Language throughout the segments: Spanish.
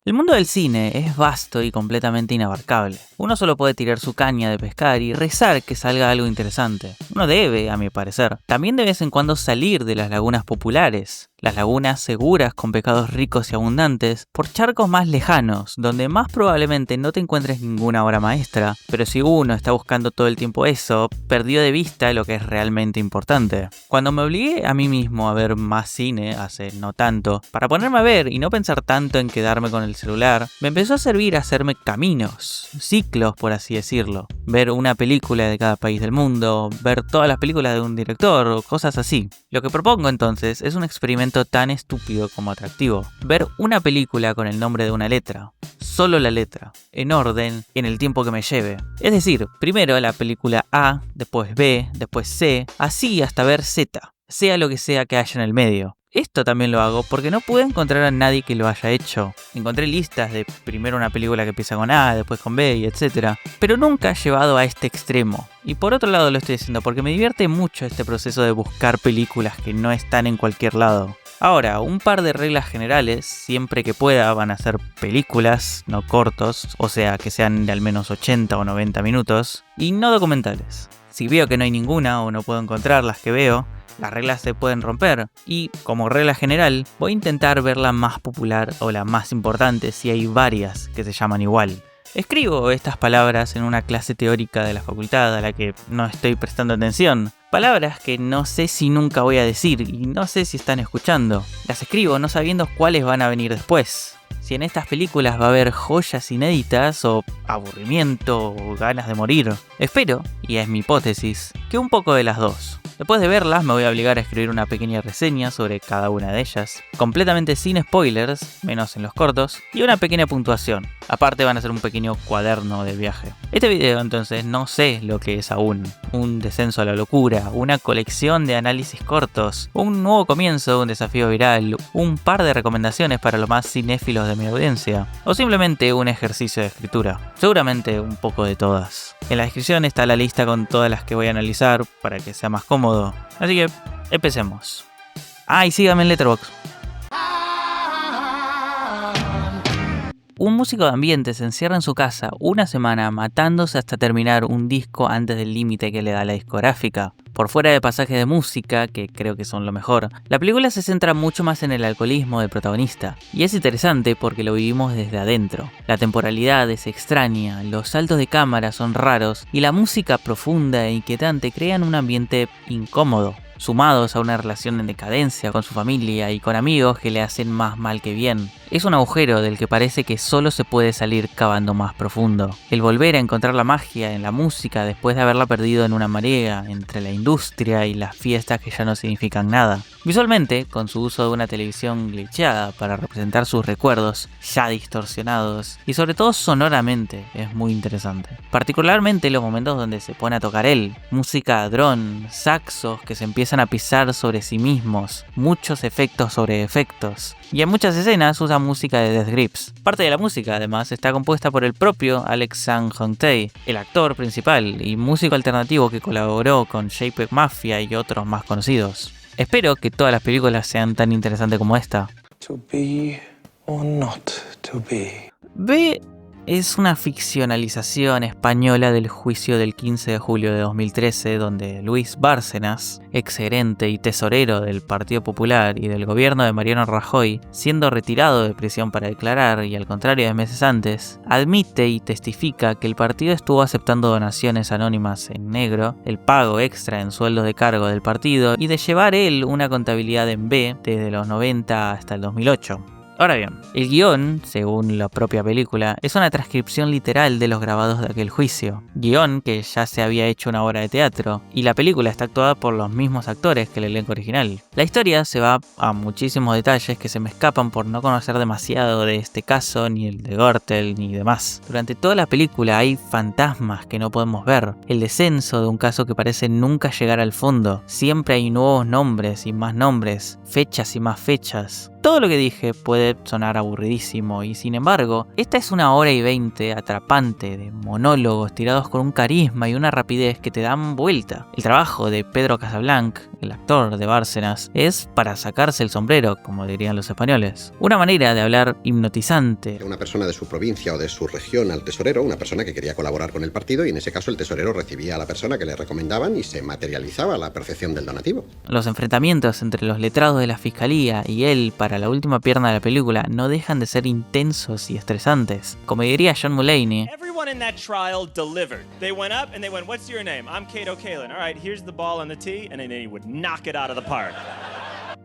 El mundo del cine es vasto y completamente inabarcable. Uno solo puede tirar su caña de pescar y rezar que salga algo interesante. Uno debe, a mi parecer, también de vez en cuando salir de las lagunas populares, las lagunas seguras con pescados ricos y abundantes, por charcos más lejanos, donde más probablemente no te encuentres ninguna obra maestra, pero si uno está buscando todo el tiempo eso, perdió de vista lo que es realmente importante. Cuando me obligué a mí mismo a ver más cine, hace no tanto, para ponerme a ver y no pensar tanto en quedarme con el celular, me empezó a servir a hacerme caminos, ciclos por así decirlo. Ver una película de cada país del mundo, ver todas las películas de un director o cosas así. Lo que propongo entonces es un experimento tan estúpido como atractivo. Ver una película con el nombre de una letra. Solo la letra, en orden, en el tiempo que me lleve. Es decir, primero la película A, después B, después C, así hasta ver Z, sea lo que sea que haya en el medio. Esto también lo hago porque no pude encontrar a nadie que lo haya hecho. Encontré listas de primero una película que empieza con A, después con B y etc. Pero nunca llevado a este extremo. Y por otro lado lo estoy diciendo porque me divierte mucho este proceso de buscar películas que no están en cualquier lado. Ahora, un par de reglas generales, siempre que pueda van a ser películas, no cortos, o sea que sean de al menos 80 o 90 minutos, y no documentales. Si veo que no hay ninguna o no puedo encontrar las que veo, las reglas se pueden romper y, como regla general, voy a intentar ver la más popular o la más importante si hay varias que se llaman igual. Escribo estas palabras en una clase teórica de la facultad a la que no estoy prestando atención. Palabras que no sé si nunca voy a decir y no sé si están escuchando. Las escribo no sabiendo cuáles van a venir después. Si en estas películas va a haber joyas inéditas o aburrimiento o ganas de morir. Espero, y es mi hipótesis, que un poco de las dos. Después de verlas me voy a obligar a escribir una pequeña reseña sobre cada una de ellas, completamente sin spoilers, menos en los cortos, y una pequeña puntuación. Aparte van a ser un pequeño cuaderno de viaje. Este video entonces no sé lo que es aún. Un descenso a la locura, una colección de análisis cortos, un nuevo comienzo, un desafío viral, un par de recomendaciones para los más cinéfilos de mi audiencia, o simplemente un ejercicio de escritura. Seguramente un poco de todas. En la descripción está la lista con todas las que voy a analizar para que sea más cómodo. Así que empecemos. Y síganme en Letterboxd. Un músico de ambiente se encierra en su casa una semana matándose hasta terminar un disco antes del límite que le da la discográfica. Por fuera de pasajes de música, que creo que son lo mejor, la película se centra mucho más en el alcoholismo del protagonista. Y es interesante porque lo vivimos desde adentro. La temporalidad es extraña, los saltos de cámara son raros y la música profunda e inquietante crean un ambiente incómodo, sumados a una relación en decadencia con su familia y con amigos que le hacen más mal que bien. Es un agujero del que parece que solo se puede salir cavando más profundo. El volver a encontrar la magia en la música después de haberla perdido en una marea entre la industria y las fiestas que ya no significan nada. Visualmente, con su uso de una televisión glitcheada para representar sus recuerdos ya distorsionados, y sobre todo sonoramente, es muy interesante. Particularmente los momentos donde se pone a tocar él, música dron, saxos que se empiezan a pisar sobre sí mismos, muchos efectos sobre efectos, y en muchas escenas usa música de Death Grips. Parte de la música, además, está compuesta por el propio Alex Sang Hong-tae, el actor principal y músico alternativo que colaboró con JPEG Mafia y otros más conocidos. Espero que todas las películas sean tan interesantes como esta. To be or not to be. B es una ficcionalización española del juicio del 15 de julio de 2013, donde Luis Bárcenas, exgerente y tesorero del Partido Popular y del gobierno de Mariano Rajoy, siendo retirado de prisión para declarar y al contrario de meses antes, admite y testifica que el partido estuvo aceptando donaciones anónimas en negro, el pago extra en sueldos de cargo del partido y de llevar él una contabilidad en B desde los 90 hasta el 2008. Ahora bien, el guión, según la propia película, es una transcripción literal de los grabados de aquel juicio. Guión que ya se había hecho una obra de teatro, y la película está actuada por los mismos actores que el elenco original. La historia se va a muchísimos detalles que se me escapan por no conocer demasiado de este caso, ni el de Gürtel, ni demás. Durante toda la película hay fantasmas que no podemos ver, el descenso de un caso que parece nunca llegar al fondo. Siempre hay nuevos nombres y más nombres, fechas y más fechas. Todo lo que dije puede sonar aburridísimo y sin embargo, esta es 1 hora y 20 atrapante de monólogos tirados con un carisma y una rapidez que te dan vuelta. El trabajo de Pedro Casablanc el actor de Bárcenas, es para sacarse el sombrero, como dirían los españoles. Una manera de hablar hipnotizante. Una persona de su provincia o de su región al tesorero, una persona que quería colaborar con el partido, y en ese caso el tesorero recibía a la persona que le recomendaban y se materializaba la percepción del donativo. Los enfrentamientos entre los letrados de la fiscalía y él para la última pierna de la película no dejan de ser intensos y estresantes. Como diría John Mulaney, everyone in that trial delivered. They went up and they went, "What's your name?" "I'm Cato Kalin." "All right, here's the ball on the tee," and then he would knock it out of the park.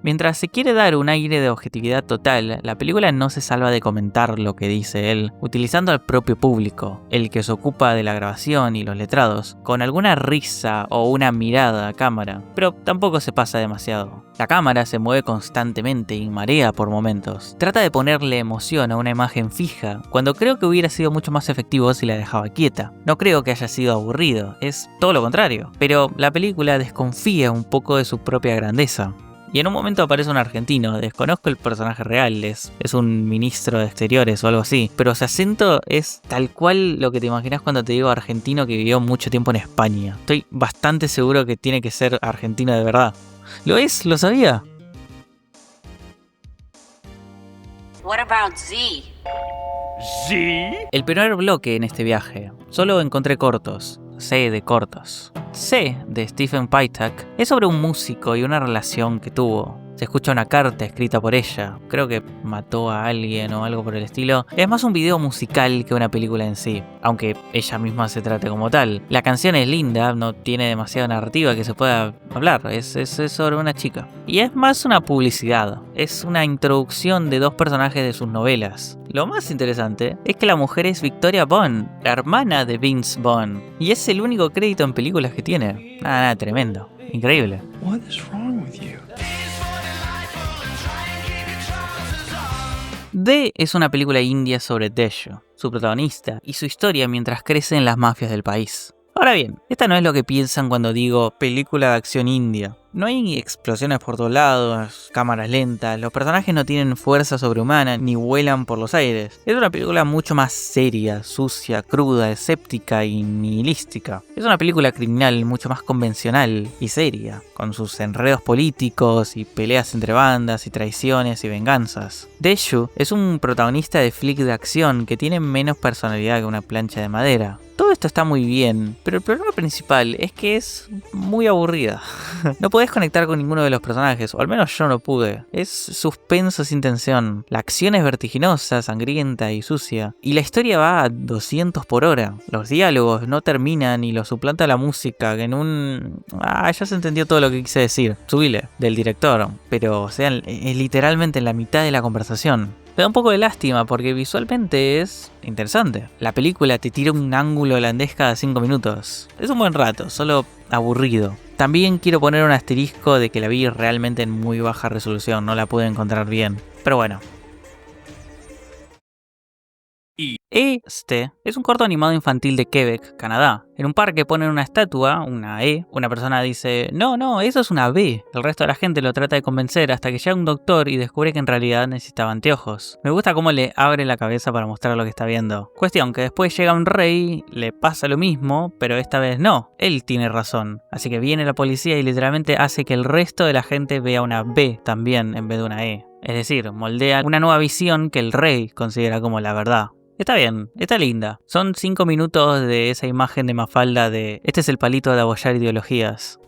mientras se quiere dar un aire de objetividad total, la película no se salva de comentar lo que dice él, utilizando al propio público, el que se ocupa de la grabación y los letrados, con alguna risa o una mirada a cámara, pero tampoco se pasa demasiado. La cámara se mueve constantemente y marea por momentos. Trata de ponerle emoción a una imagen fija, cuando creo que hubiera sido mucho más efectivo si la dejaba quieta. No creo que haya sido aburrido, es todo lo contrario, pero la película desconfía un poco de su propia grandeza. Y en un momento aparece un argentino, desconozco el personaje real, es un ministro de exteriores o algo así, pero su acento es tal cual lo que te imaginas cuando te digo argentino que vivió mucho tiempo en España. Estoy bastante seguro que tiene que ser argentino de verdad. ¿Lo es? ¿Lo sabía? What about Z? ¿Sí? El primer bloque en este viaje, solo encontré cortos. C de cortos. C de Stephen Pajak es sobre un músico y una relación que tuvo. Se escucha una carta escrita por ella, creo que mató a alguien o algo por el estilo. Es más un video musical que una película en sí, aunque ella misma se trate como tal. La canción es linda, no tiene demasiada narrativa que se pueda hablar, es sobre una chica. Y es más una publicidad, es una introducción de dos personajes de sus novelas. Lo más interesante es que la mujer es Victoria Bond, la hermana de Vince Vaughn, y es el único crédito en películas que tiene. Nada, tremendo, increíble. What is wrong with you? D es una película india sobre Deshu, su protagonista, y su historia mientras crecen las mafias del país. Ahora bien, esta no es lo que piensan cuando digo película de acción india. No hay explosiones por todos lados, cámaras lentas, los personajes no tienen fuerza sobrehumana ni vuelan por los aires. Es una película mucho más seria, sucia, cruda, escéptica y nihilística. Es una película criminal mucho más convencional y seria, con sus enredos políticos y peleas entre bandas y traiciones y venganzas. Deshu es un protagonista de flick de acción que tiene menos personalidad que una plancha de madera. Todo esto está muy bien, pero el problema principal es que es muy aburrida. No podés conectar con ninguno de los personajes, o al menos yo no pude. Es suspenso sin tensión. La acción es vertiginosa, sangrienta y sucia. Y la historia va a 200 por hora. Los diálogos no terminan y lo suplanta la música en un... ya se entendió todo lo que quise decir. Subile, del director. Pero, o sea, es literalmente en la mitad de la conversación. Me da un poco de lástima porque visualmente es interesante. La película te tira un ángulo holandés cada 5 minutos. Es un buen rato, solo aburrido. También quiero poner un asterisco de que la vi realmente en muy baja resolución, no la pude encontrar bien. Pero bueno. Este es un corto animado infantil de Quebec, Canadá. En un parque ponen una estatua, una E, una persona dice, no, eso es una B. El resto de la gente lo trata de convencer hasta que llega un doctor y descubre que en realidad necesitaba anteojos. Me gusta cómo le abre la cabeza para mostrar lo que está viendo. Cuestión que después llega un rey, le pasa lo mismo, pero esta vez no, él tiene razón. Así que viene la policía y literalmente hace que el resto de la gente vea una B también en vez de una E. Es decir, moldea una nueva visión que el rey considera como la verdad. Está bien, está linda. Son 5 minutos de esa imagen de Mafalda de este es el palito de abollar ideologías.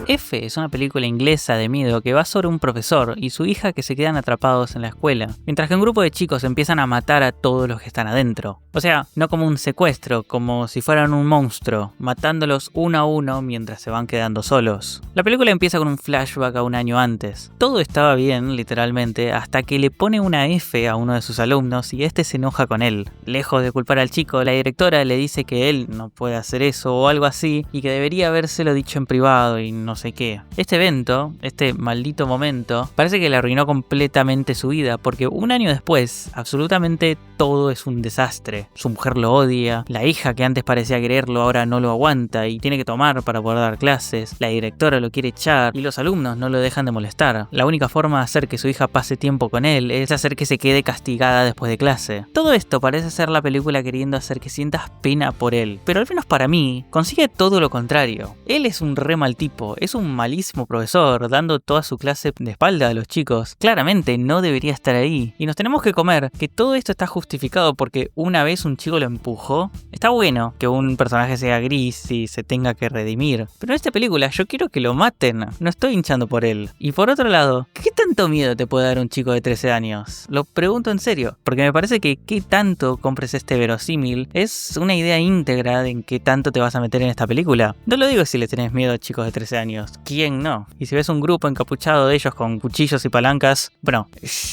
F es una película inglesa de miedo que va sobre un profesor y su hija que se quedan atrapados en la escuela, mientras que un grupo de chicos empiezan a matar a todos los que están adentro. O sea, no como un secuestro, como si fueran un monstruo, matándolos uno a uno mientras se van quedando solos. La película empieza con un flashback a un año antes. Todo estaba bien, literalmente, hasta que le pone una F a uno de sus alumnos y este se enoja con él. Lejos de culpar al chico, la directora le dice que él no puede hacer eso o algo así y que debería habérselo dicho en privado y no sé qué. Este evento, este maldito momento, parece que le arruinó completamente su vida, porque un año después, absolutamente todo es un desastre. Su mujer lo odia, la hija que antes parecía quererlo ahora no lo aguanta y tiene que tomar para poder dar clases, la directora lo quiere echar y los alumnos no lo dejan de molestar. La única forma de hacer que su hija pase tiempo con él es hacer que se quede castigada después de clase. Todo esto parece ser la película queriendo hacer que sientas pena por él, pero al menos para mí, consigue todo lo contrario. Él es un re mal tipo, es un malísimo profesor, dando toda su clase de espalda a los chicos. Claramente no debería estar ahí. Y nos tenemos que comer que todo esto está justificado porque una vez un chico lo empujó. Está bueno que un personaje sea gris y se tenga que redimir, pero en esta película yo quiero que lo maten, no estoy hinchando por él. Y por otro lado, ¿qué tanto miedo te puede dar un chico de 13 años? Lo pregunto en serio, porque me parece que qué tanto compres este verosímil es una idea íntegra de en qué tanto te vas a meter en esta película. No lo digo si le tenés miedo a chicos de 13 años, ¿quién no? Y si ves un grupo encapuchado de ellos con cuchillos y palancas, bueno,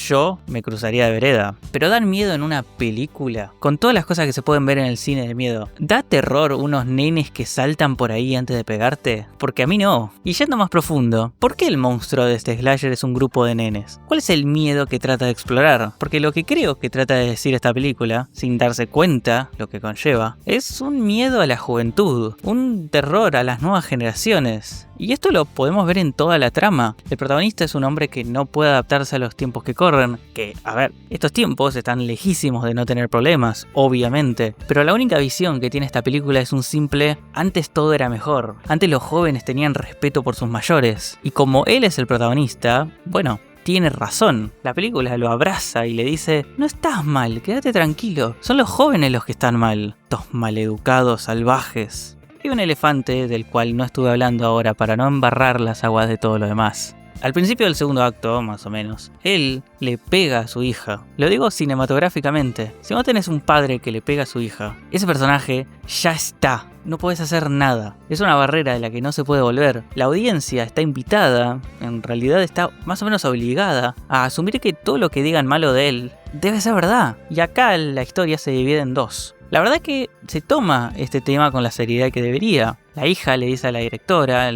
yo me cruzaría de vereda. Pero dan miedo en una película, con todas las cosas que se pueden ver en el cine de miedo. ¿Da terror unos nenes que saltan por ahí antes de pegarte? Porque a mí no. Y yendo más profundo, ¿por qué el monstruo de este slasher es un grupo de nenes? ¿Cuál es el miedo que trata de explorar? Porque lo que creo que trata de decir esta película, sin darse cuenta lo que conlleva, es un miedo a la juventud, un terror a las nuevas generaciones. Y esto lo podemos ver en toda la trama. El protagonista es un hombre que no puede adaptarse a los tiempos que corren, que, a ver, estos tiempos están lejísimos de no tener problemas, obviamente, pero la única visión que tiene esta película es un simple antes todo era mejor, antes los jóvenes tenían respeto por sus mayores, y como él es el protagonista, bueno, tiene razón. La película lo abraza y le dice, no estás mal, quédate tranquilo, son los jóvenes los que están mal, estos maleducados salvajes. Hay un elefante del cual no estuve hablando ahora para no embarrar las aguas de todo lo demás. Al principio del segundo acto, más o menos, él le pega a su hija. Lo digo cinematográficamente. Si vos tenés un padre que le pega a su hija, ese personaje ya está. No podés hacer nada. Es una barrera de la que no se puede volver. La audiencia está invitada, en realidad está más o menos obligada, a asumir que todo lo que digan malo de él debe ser verdad. Y acá la historia se divide en dos. La verdad es que se toma este tema con la seriedad que debería. La hija le dice a la directora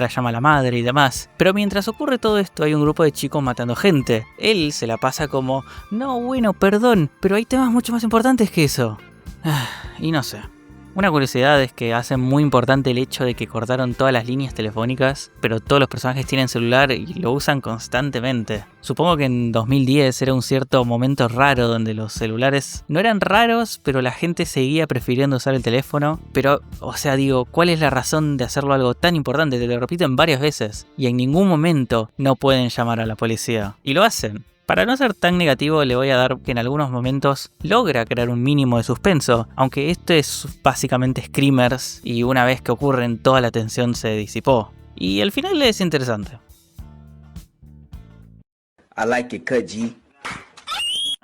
llama a la madre y demás. Pero mientras ocurre todo esto hay un grupo de chicos matando gente. Él se la pasa como, no, bueno, perdón, pero hay temas mucho más importantes que eso. Y no sé. Una curiosidad es que hace muy importante el hecho de que cortaron todas las líneas telefónicas, pero todos los personajes tienen celular y lo usan constantemente. Supongo que en 2010 era un cierto momento raro donde los celulares no eran raros, pero la gente seguía prefiriendo usar el teléfono. Pero, o sea, digo, ¿cuál es la razón de hacerlo algo tan importante? Te lo repiten varias veces y en ningún momento no pueden llamar a la policía. Y lo hacen. Para no ser tan negativo le voy a dar que en algunos momentos logra crear un mínimo de suspenso, aunque esto es básicamente screamers y una vez que ocurren toda la tensión se disipó. Y el final es interesante. I like it, G.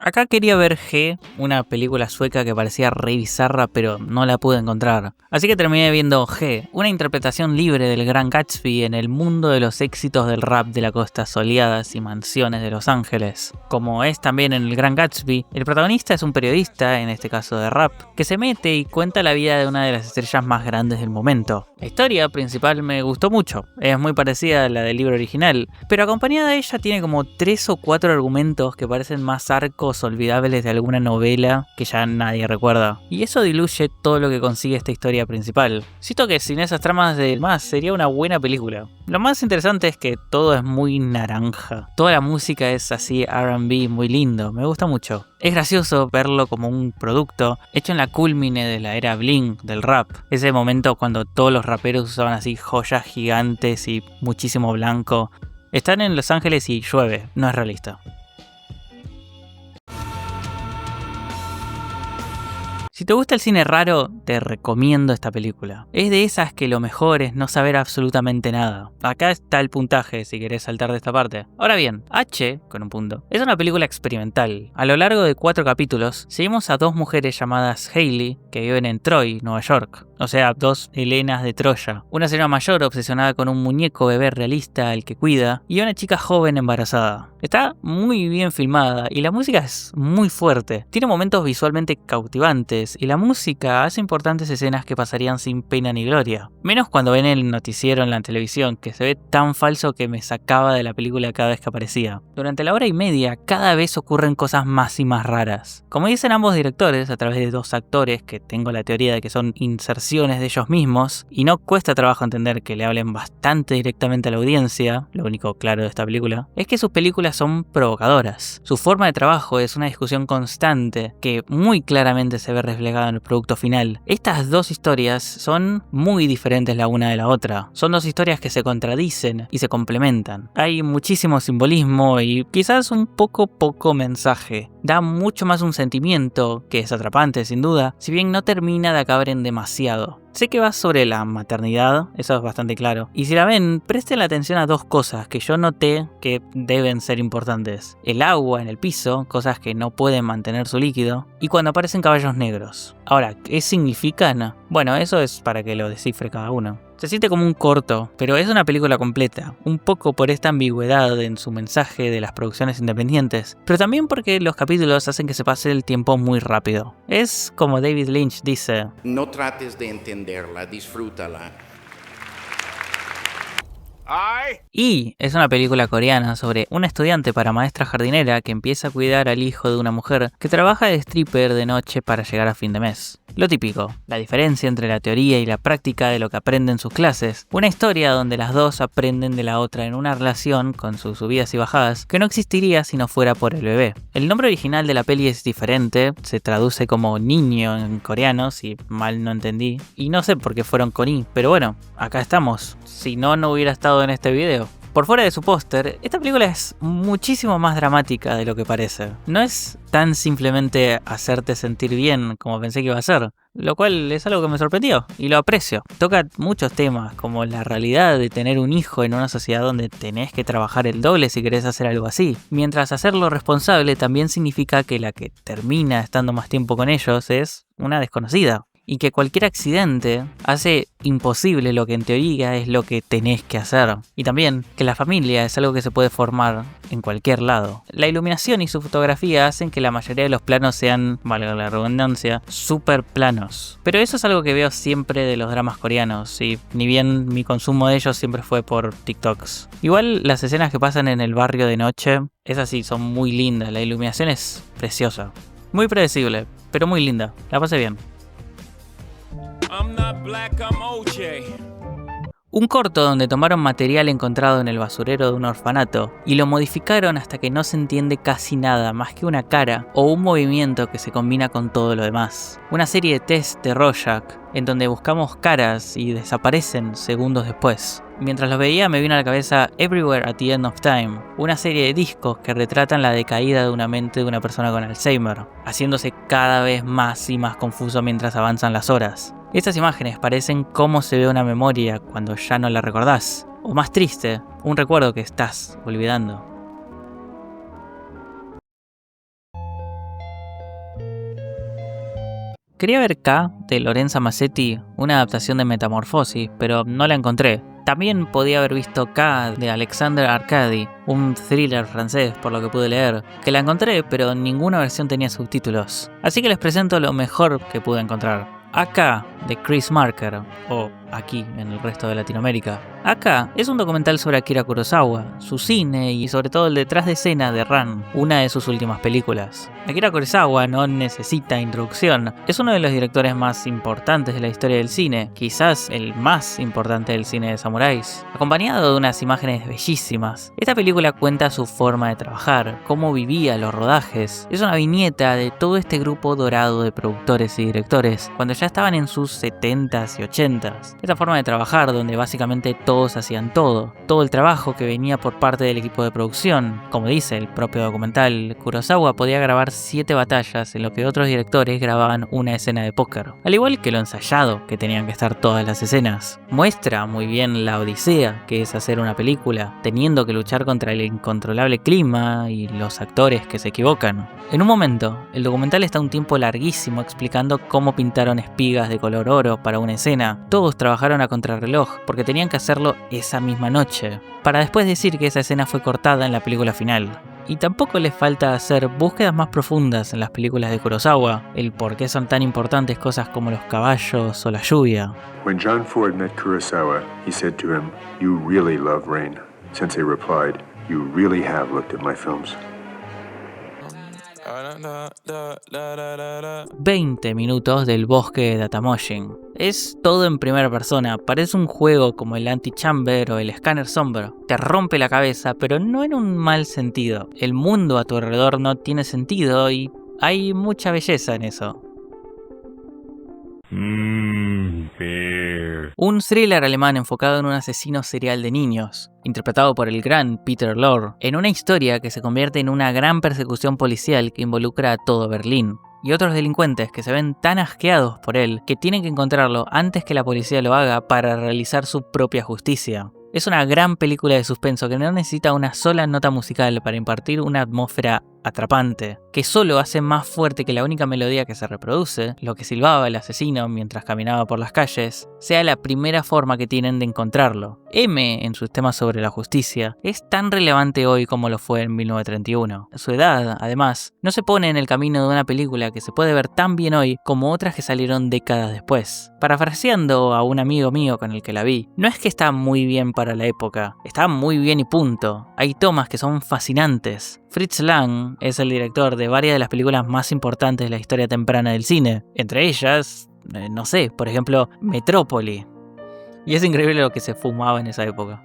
Acá quería ver G, una película sueca que parecía re bizarra pero no la pude encontrar. Así que terminé viendo G, una interpretación libre del Gran Gatsby en el mundo de los éxitos del rap de las costas soleadas y mansiones de Los Ángeles. Como es también en el Gran Gatsby, el protagonista es un periodista, en este caso de rap, que se mete y cuenta la vida de una de las estrellas más grandes del momento. La historia principal me gustó mucho, es muy parecida a la del libro original, pero acompañada de ella tiene como 3 o 4 argumentos que parecen más arcos olvidables de alguna novela que ya nadie recuerda. Y eso diluye todo lo que consigue esta historia principal. Siento que sin esas tramas de más sería una buena película. Lo más interesante es que todo es muy naranja. Toda la música es así R&B muy lindo, me gusta mucho. Es gracioso verlo como un producto hecho en la culmine de la era bling del rap. Ese momento cuando todos los raperos usaban así joyas gigantes y muchísimo blanco. Están en Los Ángeles y llueve, no es realista. Si te gusta el cine raro, te recomiendo esta película. Es de esas que lo mejor es no saber absolutamente nada. Acá está el puntaje si querés saltar de esta parte. Ahora bien, H, con un punto, es una película experimental. A lo largo de 4 capítulos, seguimos a 2 mujeres llamadas Hailey, que viven en Troy, Nueva York. O sea, 2 Helenas de Troya. Una señora mayor obsesionada con un muñeco bebé realista al que cuida, y una chica joven embarazada. Está muy bien filmada y la música es muy fuerte. Tiene momentos visualmente cautivantes y la música hace importantes escenas que pasarían sin pena ni gloria. Menos cuando ven el noticiero en la televisión, que se ve tan falso que me sacaba de la película cada vez que aparecía. Durante la hora y media, cada vez ocurren cosas más y más raras. Como dicen ambos directores, a través de dos actores, que tengo la teoría de que son inserciones de ellos mismos, y no cuesta trabajo entender que le hablen bastante directamente a la audiencia, lo único claro de esta película, es que sus películas son provocadoras. Su forma de trabajo es una discusión constante, que muy claramente se ve reflejada en el producto final. Estas dos historias son muy diferentes la una de la otra. Son dos historias que se contradicen y se complementan. Hay muchísimo simbolismo y quizás un poco mensaje. Da mucho más un sentimiento, que es atrapante sin duda, si bien no termina de acabar en demasiado. Sé que va sobre la maternidad, eso es bastante claro. Y si la ven, presten atención a dos cosas que yo noté que deben ser importantes. El agua en el piso, cosas que no pueden mantener su líquido. Y cuando aparecen caballos negros. Ahora, ¿qué significan? Bueno, eso es para que lo descifre cada uno. Se siente como un corto, pero es una película completa, un poco por esta ambigüedad en su mensaje de las producciones independientes, pero también porque los capítulos hacen que se pase el tiempo muy rápido. Es como David Lynch dice: no trates de entenderla, disfrútala. Y es una película coreana sobre una estudiante para maestra jardinera que empieza a cuidar al hijo de una mujer que trabaja de stripper de noche para llegar a fin de mes. Lo típico, la diferencia entre la teoría y la práctica de lo que aprenden en sus clases, una historia donde las dos aprenden de la otra en una relación con sus subidas y bajadas que no existiría si no fuera por el bebé. El nombre original de la peli es diferente, se traduce como niño en coreano, si mal no entendí, y no sé por qué fueron con I, pero bueno, acá estamos, si no hubiera estado en este video. Por fuera de su póster, esta película es muchísimo más dramática de lo que parece. No es tan simplemente hacerte sentir bien como pensé que iba a ser, lo cual es algo que me sorprendió y lo aprecio. Toca muchos temas, como la realidad de tener un hijo en una sociedad donde tenés que trabajar el doble si querés hacer algo así. Mientras hacerlo responsable también significa que la que termina estando más tiempo con ellos es una desconocida. Y que cualquier accidente hace imposible lo que en teoría es lo que tenés que hacer. Y también que la familia es algo que se puede formar en cualquier lado. La iluminación y su fotografía hacen que la mayoría de los planos sean, valga la redundancia, súper planos. Pero eso es algo que veo siempre de los dramas coreanos, y ni bien mi consumo de ellos siempre fue por TikToks. Igual las escenas que pasan en el barrio de noche, esas sí son muy lindas, la iluminación es preciosa. Muy predecible, pero muy linda, la pasé bien. I'm not black, I'm OJ. Un corto donde tomaron material encontrado en el basurero de un orfanato y lo modificaron hasta que no se entiende casi nada más que una cara o un movimiento que se combina con todo lo demás. Una serie de test de Rorschach en donde buscamos caras y desaparecen segundos después. Mientras los veía me vino a la cabeza Everywhere at the End of Time, una serie de discos que retratan la decaída de una mente de una persona con Alzheimer, haciéndose cada vez más y más confuso mientras avanzan las horas. Estas imágenes parecen cómo se ve una memoria cuando ya no la recordás, o más triste, un recuerdo que estás olvidando. Quería ver K de Lorenza Massetti, una adaptación de Metamorfosis, pero no la encontré. También podía haber visto K de Alexandre Arcadi, un thriller francés por lo que pude leer, que la encontré pero ninguna versión tenía subtítulos. Así que les presento lo mejor que pude encontrar. Acá, de Chris Marker, o aquí en el resto de Latinoamérica. Acá es un documental sobre Akira Kurosawa, su cine y sobre todo el detrás de escena de Ran, una de sus últimas películas. Akira Kurosawa no necesita introducción, es uno de los directores más importantes de la historia del cine, quizás el más importante del cine de samuráis. Acompañado de unas imágenes bellísimas, esta película cuenta su forma de trabajar, cómo vivía los rodajes. Es una viñeta de todo este grupo dorado de productores y directores, cuando ya estaban en sus 70s y 80s. Esta forma de trabajar donde básicamente todos hacían todo el trabajo que venía por parte del equipo de producción. Como dice el propio documental, Kurosawa podía grabar 7 batallas en lo que otros directores grababan una escena de póker, al igual que lo ensayado que tenían que estar todas las escenas. Muestra muy bien la odisea que es hacer una película, teniendo que luchar contra el incontrolable clima y los actores que se equivocan. En un momento, el documental está un tiempo larguísimo explicando cómo pintaron espigas de color color oro para una escena. Todos trabajaron a contrarreloj porque tenían que hacerlo esa misma noche, para después decir que esa escena fue cortada en la película final. Y tampoco les falta hacer búsquedas más profundas en las películas de Kurosawa, el por qué son tan importantes cosas como los caballos o la lluvia. When John Ford met Kurosawa, he said to him, "You really love rain." Sensei replied, "You really have looked at my films." 20 minutos del bosque de Atamoshin. Es todo en primera persona, parece un juego como el Antichamber o el Scanner Sombra. Te rompe la cabeza, pero no en un mal sentido. El mundo a tu alrededor no tiene sentido y hay mucha belleza en eso. Un thriller alemán enfocado en un asesino serial de niños, interpretado por el gran Peter Lorre, en una historia que se convierte en una gran persecución policial que involucra a todo Berlín, y otros delincuentes que se ven tan asqueados por él que tienen que encontrarlo antes que la policía lo haga para realizar su propia justicia. Es una gran película de suspenso que no necesita una sola nota musical para impartir una atmósfera atrapante, que solo hace más fuerte que la única melodía que se reproduce, lo que silbaba el asesino mientras caminaba por las calles, sea la primera forma que tienen de encontrarlo. M, en sus temas sobre la justicia, es tan relevante hoy como lo fue en 1931. Su edad, además, no se pone en el camino de una película que se puede ver tan bien hoy como otras que salieron décadas después. Parafraseando a un amigo mío con el que la vi, no es que está muy bien para la época, está muy bien y punto. Hay tomas que son fascinantes. Fritz Lang es el director de varias de las películas más importantes de la historia temprana del cine. Entre ellas, no sé, por ejemplo, Metrópoli. Y es increíble lo que se fumaba en esa época.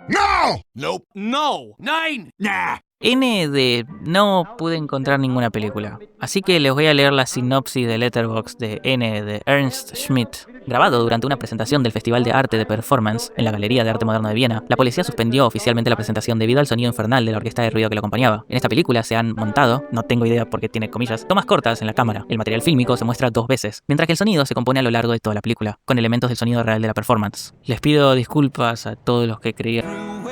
No! Nope. No! Nine! Nah! N de no pude encontrar ninguna película, así que les voy a leer la sinopsis de Letterboxd de N de Ernst Schmidt. Grabado durante una presentación del Festival de Arte de Performance en la Galería de Arte Moderno de Viena, la policía suspendió oficialmente la presentación debido al sonido infernal de la orquesta de ruido que lo acompañaba. En esta película se han montado, no tengo idea por qué tiene comillas, tomas cortas en la cámara. El material fílmico se muestra 2 veces, mientras que el sonido se compone a lo largo de toda la película, con elementos del sonido real de la performance. Les pido disculpas a todos los que creían.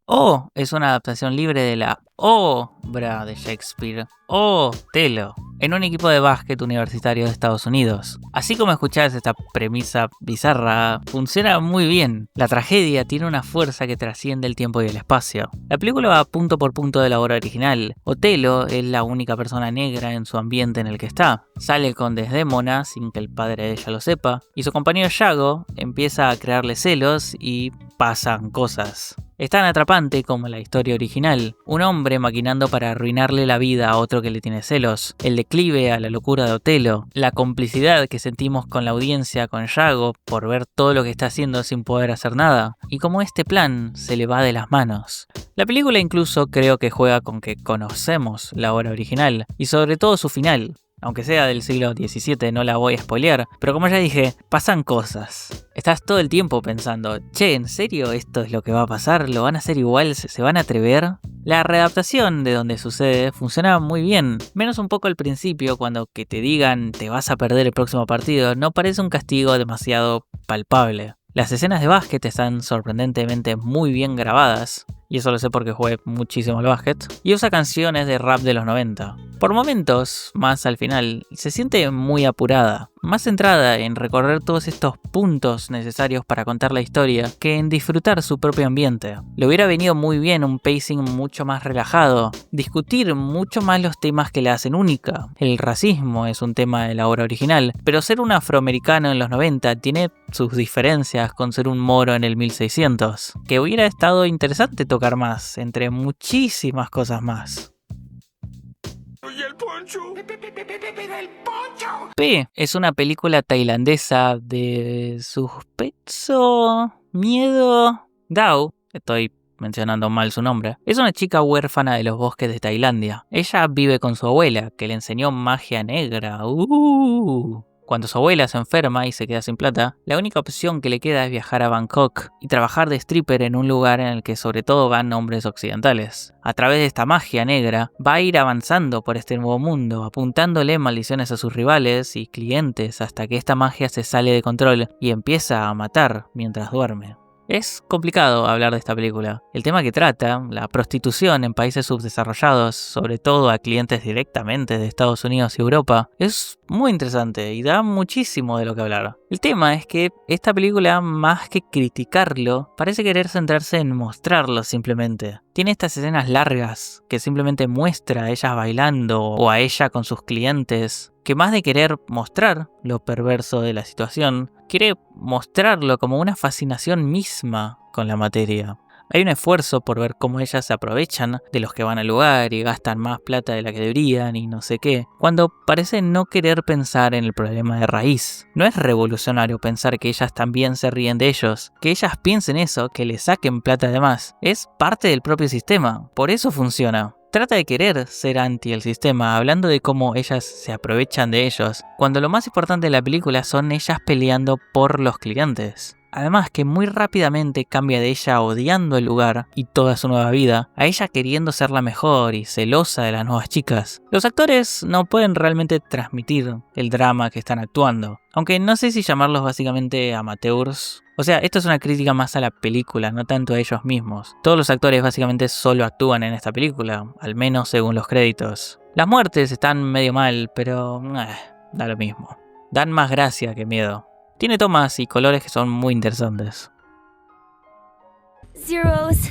O es una adaptación libre de la obra de Shakespeare, Otelo, en un equipo de básquet universitario de Estados Unidos. Así como escuchás esta premisa bizarra, funciona muy bien. La tragedia tiene una fuerza que trasciende el tiempo y el espacio. La película va punto por punto de la obra original. Otelo es la única persona negra en su ambiente en el que está. Sale con Desdémona sin que el padre de ella lo sepa, y su compañero Yago empieza a crearle celos y pasan cosas. Es tan atrapante como la historia original. Un hombre maquinando para arruinarle la vida a otro que le tiene celos. El declive a la locura de Otelo. La complicidad que sentimos con la audiencia con Yago por ver todo lo que está haciendo sin poder hacer nada. Y cómo este plan se le va de las manos. La película incluso creo que juega con que conocemos la obra original. Y sobre todo su final. Aunque sea del siglo XVII, no la voy a spoilear, pero como ya dije, pasan cosas. Estás todo el tiempo pensando, che, ¿en serio esto es lo que va a pasar? ¿Lo van a hacer igual? ¿Se van a atrever? La readaptación de donde sucede funciona muy bien, menos un poco al principio cuando que te digan te vas a perder el próximo partido no parece un castigo demasiado palpable. Las escenas de básquet están sorprendentemente muy bien grabadas, y eso lo sé porque jugué muchísimo al básquet, y usa canciones de rap de los 90. Por momentos, más al final, se siente muy apurada, más centrada en recorrer todos estos puntos necesarios para contar la historia que en disfrutar su propio ambiente. Le hubiera venido muy bien un pacing mucho más relajado, discutir mucho más los temas que la hacen única. El racismo es un tema de la obra original, pero ser un afroamericano en los 90 tiene sus diferencias con ser un moro en el 1600, que hubiera estado interesante tocar más, entre muchísimas cosas más. ¿Y el poncho? P es una película tailandesa de suspenso, miedo. Dao, estoy mencionando mal su nombre, es una chica huérfana de los bosques de Tailandia. Ella vive con su abuela, que le enseñó magia negra. Cuando su abuela se enferma y se queda sin plata, la única opción que le queda es viajar a Bangkok y trabajar de stripper en un lugar en el que sobre todo van hombres occidentales. A través de esta magia negra, va a ir avanzando por este nuevo mundo, apuntándole maldiciones a sus rivales y clientes hasta que esta magia se sale de control y empieza a matar mientras duerme. Es complicado hablar de esta película. El tema que trata, la prostitución en países subdesarrollados, sobre todo a clientes directamente de Estados Unidos y Europa, es muy interesante y da muchísimo de lo que hablar. El tema es que esta película, más que criticarlo, parece querer centrarse en mostrarlo simplemente. Tiene estas escenas largas que simplemente muestra a ellas bailando o a ella con sus clientes, que más de querer mostrar lo perverso de la situación, quiere mostrarlo como una fascinación misma con la materia. Hay un esfuerzo por ver cómo ellas se aprovechan de los que van al lugar y gastan más plata de la que deberían y no sé qué, cuando parece no querer pensar en el problema de raíz. No es revolucionario pensar que ellas también se ríen de ellos, que ellas piensen eso, que le saquen plata de más. Es parte del propio sistema, por eso funciona. Trata de querer ser anti el sistema, hablando de cómo ellas se aprovechan de ellos, cuando lo más importante de la película son ellas peleando por los clientes. Además que muy rápidamente cambia de ella odiando el lugar y toda su nueva vida, a ella queriendo ser la mejor y celosa de las nuevas chicas. Los actores no pueden realmente transmitir el drama que están actuando, aunque no sé si llamarlos básicamente amateurs. O sea, esto es una crítica más a la película, no tanto a ellos mismos. Todos los actores básicamente solo actúan en esta película, al menos según los créditos. Las muertes están medio mal, pero da lo mismo. Dan más gracia que miedo. Tiene tomas y colores que son muy interesantes. Zero's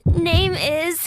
name is...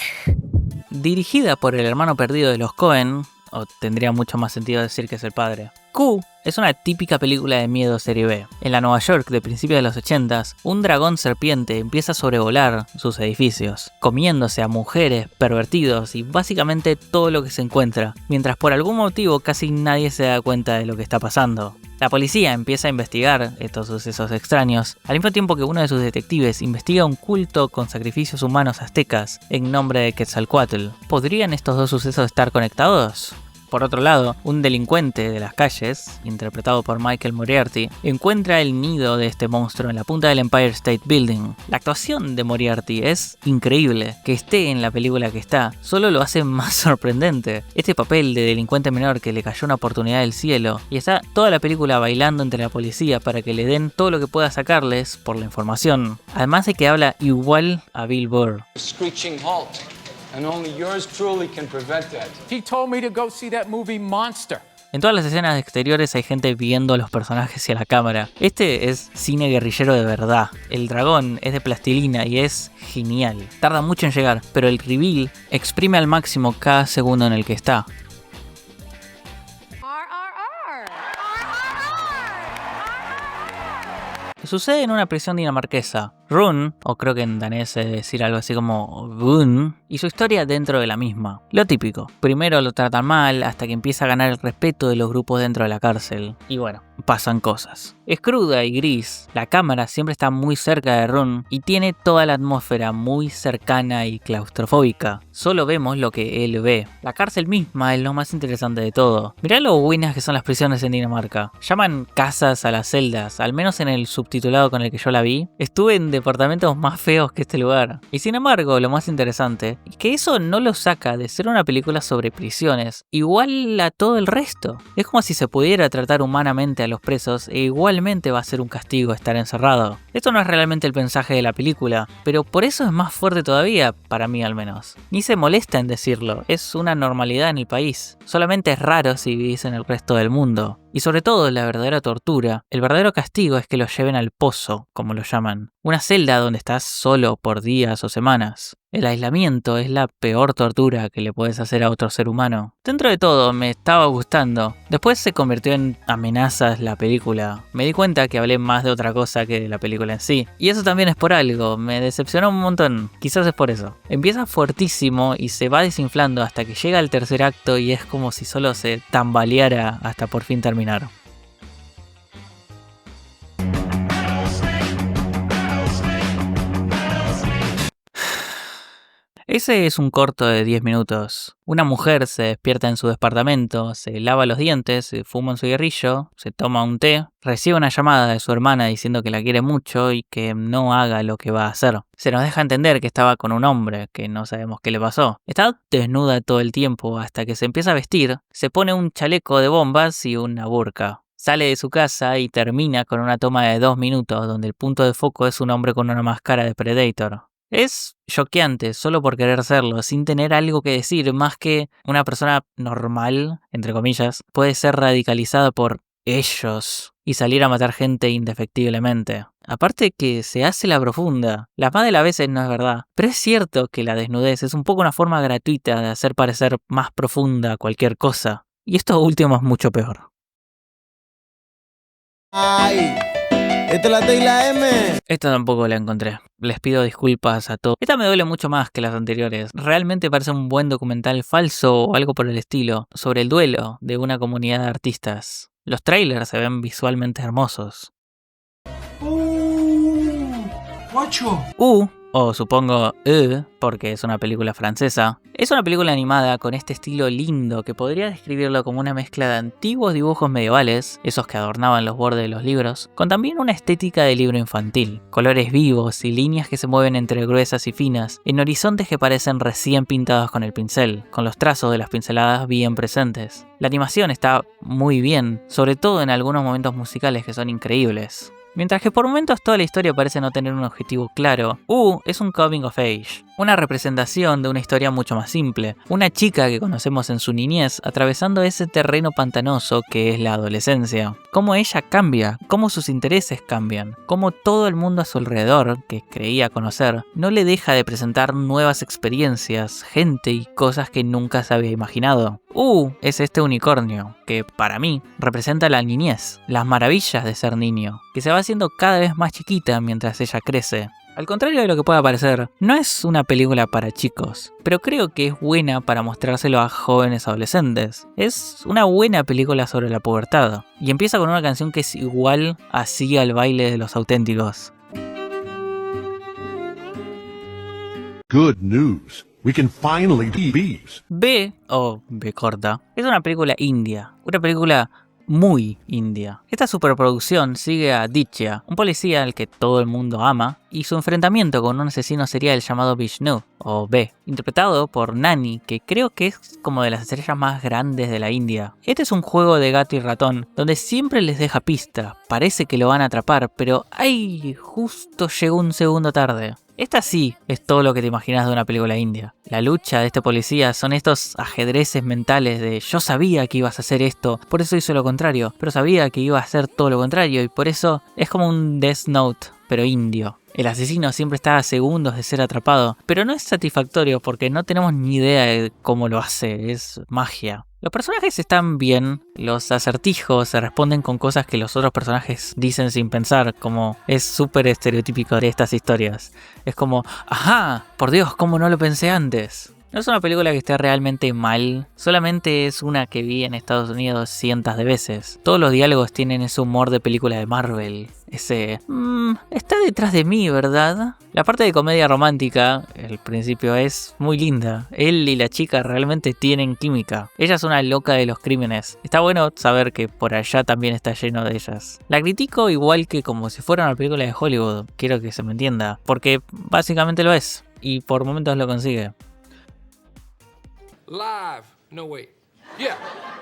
Dirigida por el hermano perdido de los Coen, o tendría mucho más sentido decir que es el padre. Q es una típica película de miedo serie B. En la Nueva York de principios de los 80s, un dragón serpiente empieza a sobrevolar sus edificios, comiéndose a mujeres, pervertidos y básicamente todo lo que se encuentra, mientras por algún motivo casi nadie se da cuenta de lo que está pasando. La policía empieza a investigar estos sucesos extraños, al mismo tiempo que uno de sus detectives investiga un culto con sacrificios humanos aztecas en nombre de Quetzalcóatl. ¿Podrían estos dos sucesos estar conectados? Por otro lado, un delincuente de las calles, interpretado por Michael Moriarty, encuentra el nido de este monstruo en la punta del Empire State Building. La actuación de Moriarty es increíble. Que esté en la película que está, solo lo hace más sorprendente. Este papel de delincuente menor que le cayó una oportunidad del cielo, y está toda la película bailando entre la policía para que le den todo lo que pueda sacarles por la información. Además de que habla igual a Bill Burr. Screeching halt. And only yours truly can prevent that. He told me to go see that movie Monster. En todas las escenas exteriores hay gente viendo a los personajes y a la cámara. Este es cine guerrillero de verdad. El dragón es de plastilina y es genial. Tarda mucho en llegar, pero el reveal exprime al máximo cada segundo en el que está. Sucede en una prisión dinamarquesa. Rune, o creo que en danés es decir algo así como Gun, y su historia dentro de la misma. Lo típico, primero lo tratan mal hasta que empieza a ganar el respeto de los grupos dentro de la cárcel. Y bueno, pasan cosas. Es cruda y gris, la cámara siempre está muy cerca de Rune y tiene toda la atmósfera muy cercana y claustrofóbica. Solo vemos lo que él ve. La cárcel misma es lo más interesante de todo. Mirá lo buenas que son las prisiones en Dinamarca. Llaman casas a las celdas, al menos en el subtitulado con el que yo la vi. Estuve en departamentos más feos que este lugar. Y sin embargo, lo más interesante es que eso no lo saca de ser una película sobre prisiones, igual a todo el resto. Es como si se pudiera tratar humanamente a los presos e igualmente va a ser un castigo estar encerrado. Esto no es realmente el mensaje de la película, pero por eso es más fuerte todavía, para mí al menos. Ni se molesta en decirlo, es una normalidad en el país. Solamente es raro si vivís en el resto del mundo. Y sobre todo la verdadera tortura, el verdadero castigo es que los lleven al pozo, como lo llaman. Una celda donde estás solo por días o semanas. El aislamiento es la peor tortura que le puedes hacer a otro ser humano. Dentro de todo me estaba gustando. Después se convirtió en amenazas la película. Me di cuenta que hablé más de otra cosa que de la película en sí. Y eso también es por algo, me decepcionó un montón. Quizás es por eso. Empieza fuertísimo y se va desinflando hasta que llega al tercer acto y es como si solo se tambaleara hasta por fin terminar. Ese es un corto de 10 minutos. Una mujer se despierta en su departamento, se lava los dientes, se fuma un cigarrillo, se toma un té, recibe una llamada de su hermana diciendo que la quiere mucho y que no haga lo que va a hacer. Se nos deja entender que estaba con un hombre, que no sabemos qué le pasó. Está desnuda todo el tiempo hasta que se empieza a vestir, se pone un chaleco de bombas y una burka. Sale de su casa y termina con una toma de 2 minutos donde el punto de foco es un hombre con una máscara de Predator. Es choqueante solo por querer serlo, sin tener algo que decir, más que una persona normal, entre comillas, puede ser radicalizada por ellos y salir a matar gente indefectiblemente. Aparte que se hace la profunda. La más de las veces no es verdad. Pero es cierto que la desnudez es un poco una forma gratuita de hacer parecer más profunda cualquier cosa. Y esto último es mucho peor. Ay, esta es la T y la M. Esta tampoco la encontré. Les pido disculpas a todos. Esta me duele mucho más que las anteriores. Realmente parece un buen documental falso o algo por el estilo, sobre el duelo de una comunidad de artistas. Los trailers se ven visualmente hermosos. Guacho. O supongo porque es una película francesa. Es una película animada con este estilo lindo que podría describirlo como una mezcla de antiguos dibujos medievales, esos que adornaban los bordes de los libros, con también una estética de libro infantil. Colores vivos y líneas que se mueven entre gruesas y finas, en horizontes que parecen recién pintados con el pincel, con los trazos de las pinceladas bien presentes. La animación está muy bien, sobre todo en algunos momentos musicales que son increíbles. Mientras que por momentos toda la historia parece no tener un objetivo claro, es un coming of age, una representación de una historia mucho más simple, una chica que conocemos en su niñez atravesando ese terreno pantanoso que es la adolescencia, cómo ella cambia, cómo sus intereses cambian, cómo todo el mundo a su alrededor, que creía conocer, no le deja de presentar nuevas experiencias, gente y cosas que nunca se había imaginado. Es este unicornio, que para mí representa la niñez, las maravillas de ser niño, que se va haciendo cada vez más chiquita mientras ella crece. Al contrario de lo que pueda parecer, no es una película para chicos, pero creo que es buena para mostrárselo a jóvenes adolescentes. Es una buena película sobre la pubertad, y empieza con una canción que es igual así al baile de los auténticos. Good news. We can finally be bees. B corta, es una película india, una película muy india. Esta superproducción sigue a Ditya, un policía al que todo el mundo ama, y su enfrentamiento con un asesino serial llamado Vishnu, o B, interpretado por Nani, que creo que es como de las estrellas más grandes de la India. Este es un juego de gato y ratón, donde siempre les deja pista, parece que lo van a atrapar, pero ¡ay! Justo llegó un segundo tarde. Esta sí es todo lo que te imaginas de una película india. La lucha de este policía son estos ajedrezes mentales de yo sabía que ibas a hacer esto, por eso hice lo contrario, pero sabía que iba a hacer todo lo contrario y por eso es como un Death Note, pero indio. El asesino siempre está a segundos de ser atrapado, pero no es satisfactorio porque no tenemos ni idea de cómo lo hace, es magia. Los personajes están bien, los acertijos se responden con cosas que los otros personajes dicen sin pensar, como es súper estereotípico de estas historias. Es como, ¡ajá! Por Dios, ¿cómo no lo pensé antes? No es una película que esté realmente mal, solamente es una que vi en Estados Unidos cientos de veces. Todos los diálogos tienen ese humor de película de Marvel, ese está detrás de mí, ¿verdad? La parte de comedia romántica, el principio, es muy linda. Él y la chica realmente tienen química. Ella es una loca de los crímenes. Está bueno saber que por allá también está lleno de ellas. La critico igual que como si fuera una película de Hollywood, quiero que se me entienda, porque básicamente lo es, y por momentos lo consigue. Live. No, wait. Yeah.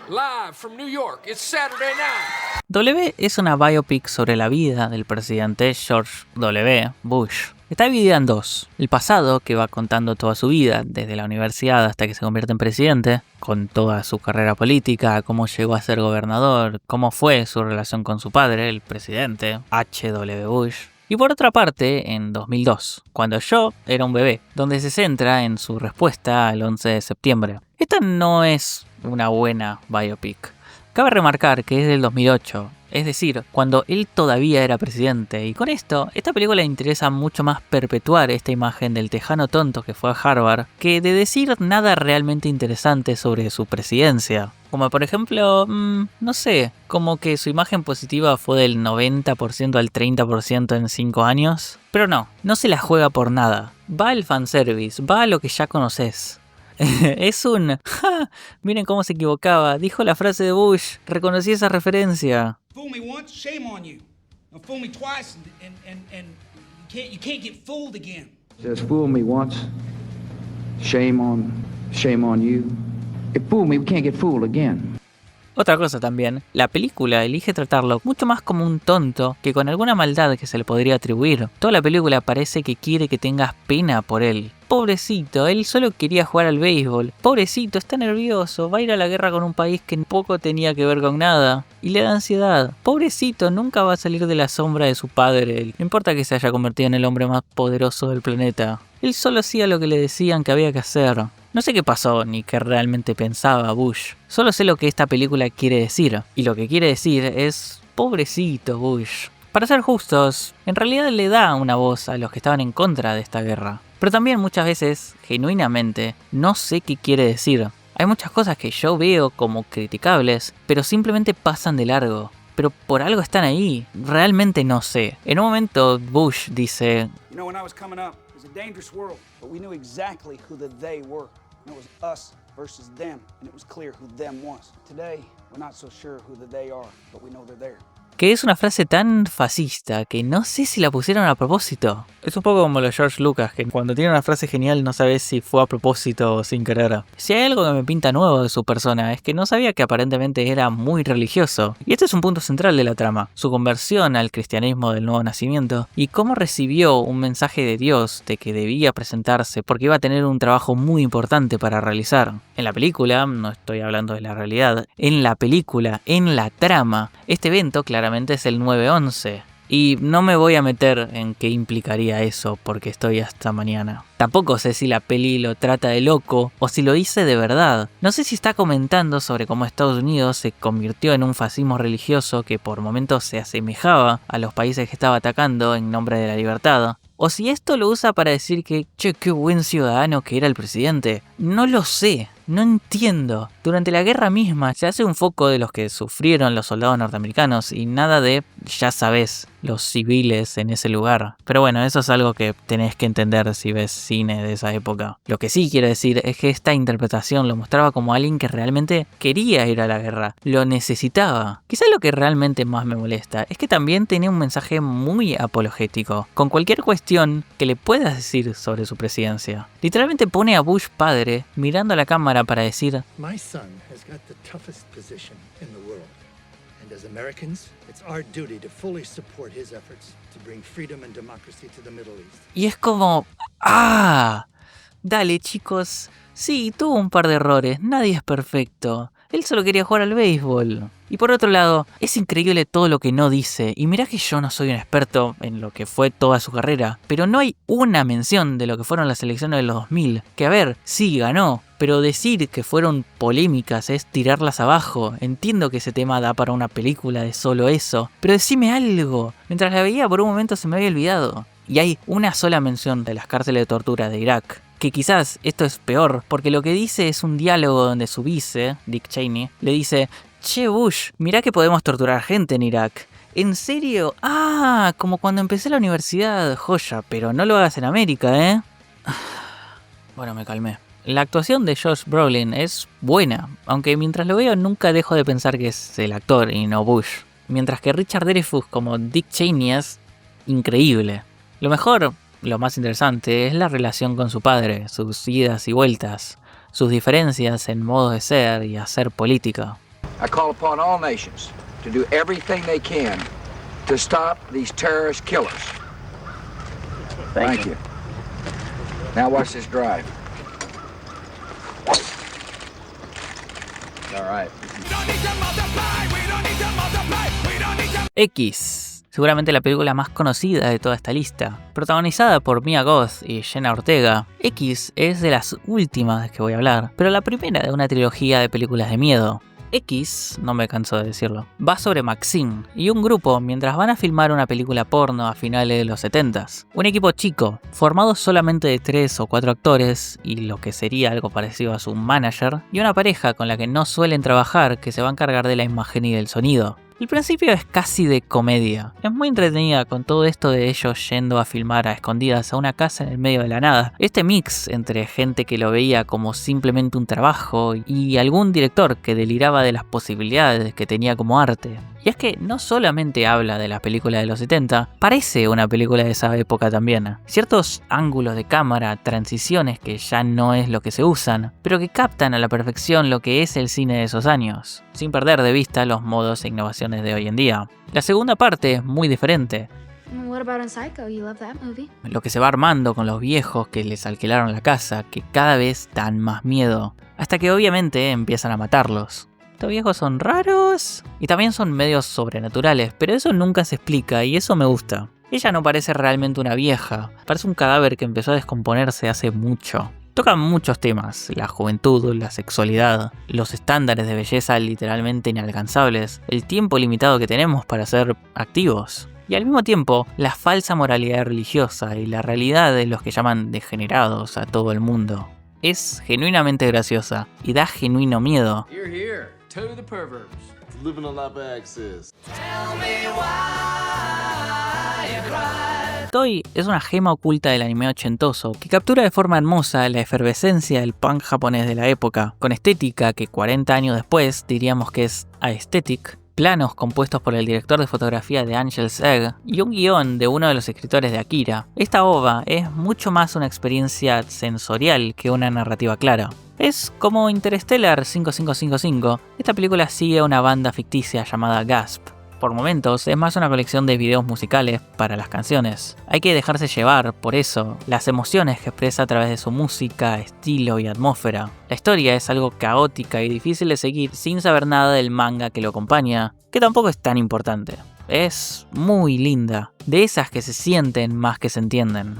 Live from New York. It's Saturday night. W es una biopic sobre la vida del presidente George W. Bush. Está dividida en dos. El pasado, que va contando toda su vida, desde la universidad hasta que se convierte en presidente, con toda su carrera política, cómo llegó a ser gobernador, cómo fue su relación con su padre, el presidente H.W. Bush. Y por otra parte, en 2002, cuando yo era un bebé, donde se centra en su respuesta al 11 de septiembre. Esta no es una buena biopic. Cabe remarcar que es del 2008, es decir, cuando él todavía era presidente, y con esto, esta película le interesa mucho más perpetuar esta imagen del tejano tonto que fue a Harvard, que de decir nada realmente interesante sobre su presidencia. Como por ejemplo, no sé, como que su imagen positiva fue del 90% al 30% en 5 años. Pero no se la juega por nada. Va al fanservice, va a lo que ya conoces. Es un... ¡ja! Miren cómo se equivocaba, dijo la frase de Bush, reconocí esa referencia. Fool me once, shame on you. Now fool me twice and you can't get fooled again. Just fool me once, shame on you. If fool me, we can't get fooled again. Otra cosa también, la película elige tratarlo mucho más como un tonto que con alguna maldad que se le podría atribuir. Toda la película parece que quiere que tengas pena por él. Pobrecito, él solo quería jugar al béisbol. Pobrecito, está nervioso, va a ir a la guerra con un país que poco tenía que ver con nada. Y le da ansiedad. Pobrecito, nunca va a salir de la sombra de su padre. No importa que se haya convertido en el hombre más poderoso del planeta. Él solo hacía lo que le decían que había que hacer. No sé qué pasó ni qué realmente pensaba Bush. Solo sé lo que esta película quiere decir. Y lo que quiere decir es... pobrecito Bush. Para ser justos, en realidad le da una voz a los que estaban en contra de esta guerra. Pero también muchas veces, genuinamente, no sé qué quiere decir. Hay muchas cosas que yo veo como criticables, pero simplemente pasan de largo. Pero por algo están ahí. Realmente no sé. En un momento Bush dice... You know, when I was coming up, it was a dangerous world, but we knew exactly who the they were. And it was us versus them, and it was clear who them was. Today, we're not so sure who the they are, but we know they're there. Que es una frase tan fascista que no sé si la pusieron a propósito. Es un poco como los George Lucas, que cuando tiene una frase genial no sabes si fue a propósito o sin querer. Si hay algo que me pinta nuevo de su persona es que no sabía que aparentemente era muy religioso. Y este es un punto central de la trama, su conversión al cristianismo del nuevo nacimiento y cómo recibió un mensaje de Dios de que debía presentarse porque iba a tener un trabajo muy importante para realizar. En la película, no estoy hablando de la realidad, en la película, en la trama, este evento claramente es el 9/11 y no me voy a meter en qué implicaría eso porque estoy hasta mañana. Tampoco sé si la peli lo trata de loco o si lo dice de verdad. No sé si está comentando sobre cómo Estados Unidos se convirtió en un fascismo religioso que por momentos se asemejaba a los países que estaba atacando en nombre de la libertad. O si esto lo usa para decir que, che, qué buen ciudadano que era el presidente. No lo sé, no entiendo. Durante la guerra misma se hace un foco de los que sufrieron los soldados norteamericanos y nada de, ya sabes, los civiles en ese lugar. Pero bueno, eso es algo que tenés que entender si ves cine de esa época. Lo que sí quiero decir es que esta interpretación lo mostraba como alguien que realmente quería ir a la guerra, lo necesitaba. Quizás lo que realmente más me molesta es que también tenía un mensaje muy apologético, con cualquier cuestión que le puedas decir sobre su presidencia. Literalmente pone a Bush padre mirando a la cámara para decir: My son has got the toughest position in the world. And as Americans, it's our duty to fully support his efforts to bring freedom and democracy to the Middle East. Y es como, dale chicos, sí, tuvo un par de errores, nadie es perfecto. Él solo quería jugar al béisbol. Y por otro lado, es increíble todo lo que no dice. Y mirá que yo no soy un experto en lo que fue toda su carrera, pero no hay una mención de lo que fueron las elecciones de los 2000. Que a ver, sí ganó, pero decir que fueron polémicas es tirarlas abajo. Entiendo que ese tema da para una película de solo eso, pero decime algo. Mientras la veía por un momento se me había olvidado. Y hay una sola mención de las cárceles de tortura de Irak. Que quizás esto es peor, porque lo que dice es un diálogo donde su vice, Dick Cheney, le dice: che Bush, mirá que podemos torturar gente en Irak. ¿En serio? Como cuando empecé la universidad, joya, pero no lo hagas en América, ¿eh? Bueno, me calmé. La actuación de Josh Brolin es buena, aunque mientras lo veo nunca dejo de pensar que es el actor y no Bush. Mientras que Richard Dreyfuss como Dick Cheney es increíble. Lo mejor, lo más interesante, es la relación con su padre, sus idas y vueltas, sus diferencias en modos de ser y hacer política. I call upon all nations to do everything they can to stop these terrorist killers. Thank you. Now watch this drive. All right. X, seguramente la película más conocida de toda esta lista, protagonizada por Mia Goth y Jenna Ortega. X es de las últimas de que voy a hablar, pero la primera de una trilogía de películas de miedo. X, no me canso de decirlo, va sobre Maxine y un grupo mientras van a filmar una película porno a finales de los 70s. Un equipo chico, formado solamente de 3 o 4 actores y lo que sería algo parecido a su manager, y una pareja con la que no suelen trabajar que se va a encargar de la imagen y del sonido. El principio es casi de comedia. Es muy entretenida con todo esto de ellos yendo a filmar a escondidas a una casa en el medio de la nada. Este mix entre gente que lo veía como simplemente un trabajo y algún director que deliraba de las posibilidades que tenía como arte. Y Y es que no solamente habla de la película de los 70, parece una película de esa época también. Ciertos ángulos de cámara, transiciones que ya no es lo que se usan, pero que captan a la perfección lo que es el cine de esos años, sin perder de vista los modos e innovaciones de hoy en día. La segunda parte es muy diferente. What about on Psycho? You love that movie? Lo que se va armando con los viejos que les alquilaron la casa, que cada vez dan más miedo, hasta que obviamente empiezan a matarlos. Estos viejos son raros y también son medios sobrenaturales, pero eso nunca se explica y eso me gusta. Ella no parece realmente una vieja, parece un cadáver que empezó a descomponerse hace mucho. Tocan muchos temas, la juventud, la sexualidad, los estándares de belleza literalmente inalcanzables, el tiempo limitado que tenemos para ser activos. Y al mismo tiempo, la falsa moralidad religiosa y la realidad de los que llaman degenerados a todo el mundo. Es genuinamente graciosa y da genuino miedo. You're here. To the perverts. Living on that bag, sis. Toy es una gema oculta del anime ochentoso que captura de forma hermosa la efervescencia del punk japonés de la época, con estética que 40 años después diríamos que es aesthetic, planos compuestos por el director de fotografía de Angel's Egg y un guión de uno de los escritores de Akira. Esta OVA es mucho más una experiencia sensorial que una narrativa clara. Es como Interstellar 5555, esta película sigue a una banda ficticia llamada Gasp. Por momentos es más una colección de videos musicales para las canciones. Hay que dejarse llevar, por eso, las emociones que expresa a través de su música, estilo y atmósfera. La historia es algo caótica y difícil de seguir sin saber nada del manga que lo acompaña, que tampoco es tan importante. Es muy linda, de esas que se sienten más que se entienden.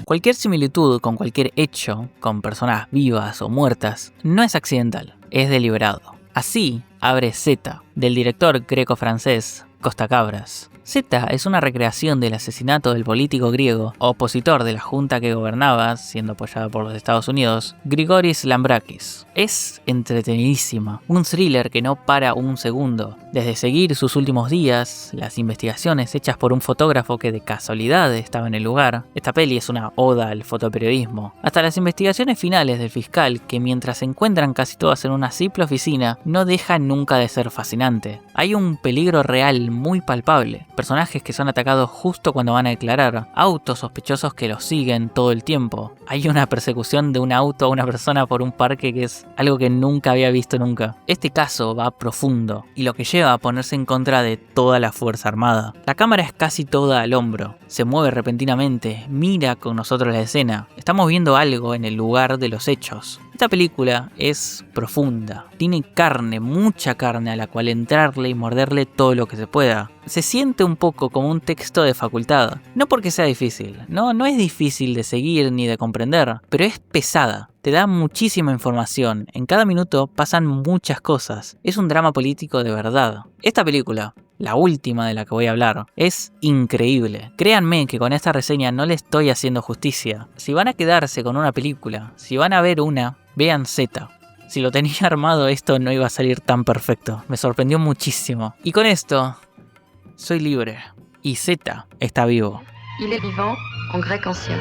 Cualquier similitud con cualquier hecho, con personas vivas o muertas, no es accidental, es deliberado. Así abre Z, del director greco-francés Costa Cabras. Z es una recreación del asesinato del político griego, opositor de la junta que gobernaba, siendo apoyada por los Estados Unidos, Grigoris Lambrakis. Es entretenidísima, un thriller que no para un segundo. Desde seguir sus últimos días, las investigaciones hechas por un fotógrafo que de casualidad estaba en el lugar, esta peli es una oda al fotoperiodismo, hasta las investigaciones finales del fiscal que mientras se encuentran casi todas en una simple oficina, no deja nunca de ser fascinante. Hay un peligro real muy palpable. Personajes que son atacados justo cuando van a declarar, autos sospechosos que los siguen todo el tiempo. Hay una persecución de un auto a una persona por un parque que es algo que nunca había visto nunca. Este caso va profundo y lo que lleva a ponerse en contra de toda la Fuerza Armada. La cámara es casi toda al hombro, se mueve repentinamente, mira con nosotros la escena. Estamos viendo algo en el lugar de los hechos. Esta película es profunda, tiene carne, mucha carne a la cual entrarle y morderle todo lo que se pueda. Se siente un poco como un texto de facultad, no porque sea difícil, no es difícil de seguir ni de comprender, pero es pesada. Te da muchísima información, en cada minuto pasan muchas cosas, es un drama político de verdad. Esta película, la última de la que voy a hablar, es increíble. Créanme que con esta reseña no le estoy haciendo justicia. Si van a quedarse con una película, si van a ver una, vean Z. Si lo tenía armado esto no iba a salir tan perfecto, me sorprendió muchísimo. Y con esto, soy libre, y Z está vivo. Il est vivant en grec ancien.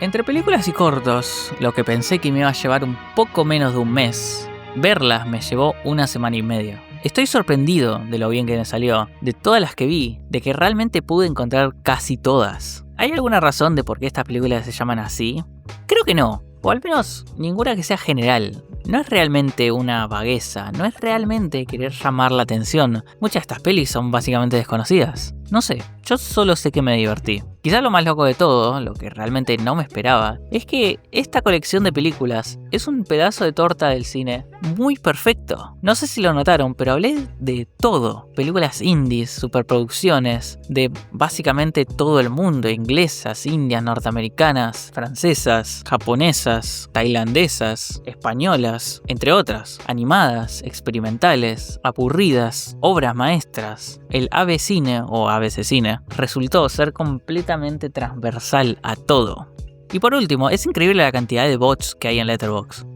Entre películas y cortos, lo que pensé que me iba a llevar un poco menos de un mes, verlas me llevó una semana y media. Estoy sorprendido de lo bien que me salió, de todas las que vi, de que realmente pude encontrar casi todas. ¿Hay alguna razón de por qué estas películas se llaman así? Creo que no, o al menos ninguna que sea general. No es realmente una vagueza, no es realmente querer llamar la atención. Muchas de estas pelis son básicamente desconocidas. No sé, yo solo sé que me divertí. Quizá lo más loco de todo, lo que realmente no me esperaba, es que esta colección de películas es un pedazo de torta del cine muy perfecto. No sé si lo notaron, pero hablé de todo. Películas indies, superproducciones, de básicamente todo el mundo, inglesas, indias, norteamericanas, francesas, japonesas, tailandesas, españolas, entre otras, animadas, experimentales, aburridas, obras maestras. El AB Cine o ABC Cine resultó ser completamente transversal a todo. Y por último, es increíble la cantidad de bots que hay en Letterboxd.